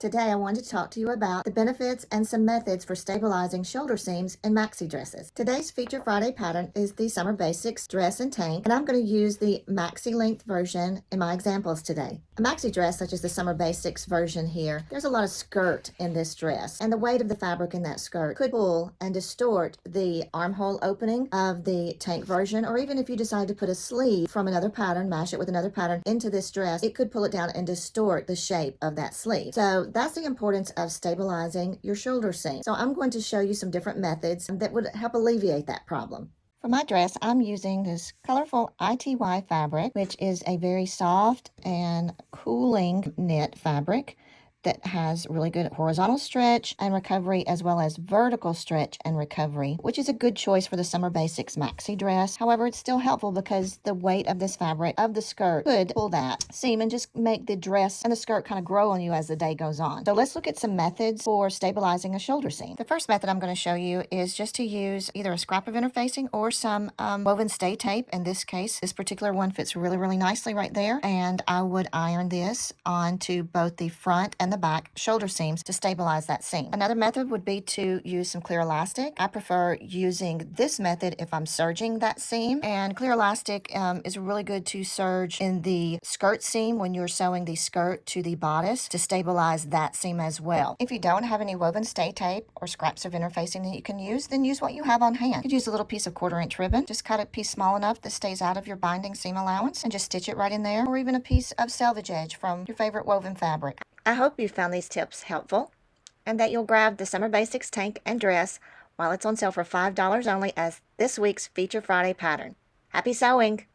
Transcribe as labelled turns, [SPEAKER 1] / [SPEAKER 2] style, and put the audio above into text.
[SPEAKER 1] Today, I wanted to talk to you about the benefits and some methods for stabilizing shoulder seams in maxi dresses. Today's Feature Friday pattern is the Summer Basics Dress and Tank, and I'm going to use the maxi length version in my examples today. A maxi dress, such as the Summer Basics version here, there's a lot of skirt in this dress, and the weight of the fabric in that skirt could pull and distort the armhole opening of the tank version, or even if you decide to put a sleeve from another pattern, mash it with another pattern into this dress, it could pull it down and distort the shape of that sleeve. So that's the importance of stabilizing your shoulder seam. So I'm going to show you some different methods that would help alleviate that problem. For my dress, I'm using this colorful ITY fabric, which is a very soft and cooling knit fabric that has really good horizontal stretch and recovery, as well as vertical stretch and recovery, which is a good choice for the Summer Basics Maxi Dress. However, it's still helpful because the weight of this fabric of the skirt could pull that seam and just make the dress and the skirt kind of grow on you as the day goes on. So let's look at some methods for stabilizing a shoulder seam. The first method I'm going to show you is just to use either a scrap of interfacing or some woven stay tape. In this case, this particular one fits really nicely right there, and I would iron this onto both the front and the back shoulder seams to stabilize that seam. Another method would be to use some clear elastic. I prefer using this method if I'm serging that seam, and clear elastic is really good to serge in the skirt seam when you're sewing the skirt to the bodice to stabilize that seam as well. If you don't have any woven stay tape or scraps of interfacing that you can use, then use what you have on hand. You could use a little piece of 1/4-inch ribbon. Just cut a piece small enough that stays out of your binding seam allowance and just stitch it right in there, or even a piece of selvage edge from your favorite woven fabric. I hope you found these tips helpful and that you'll grab the Summer Basics Tank and Dress while it's on sale for $5 only as this week's Feature Friday pattern. Happy sewing!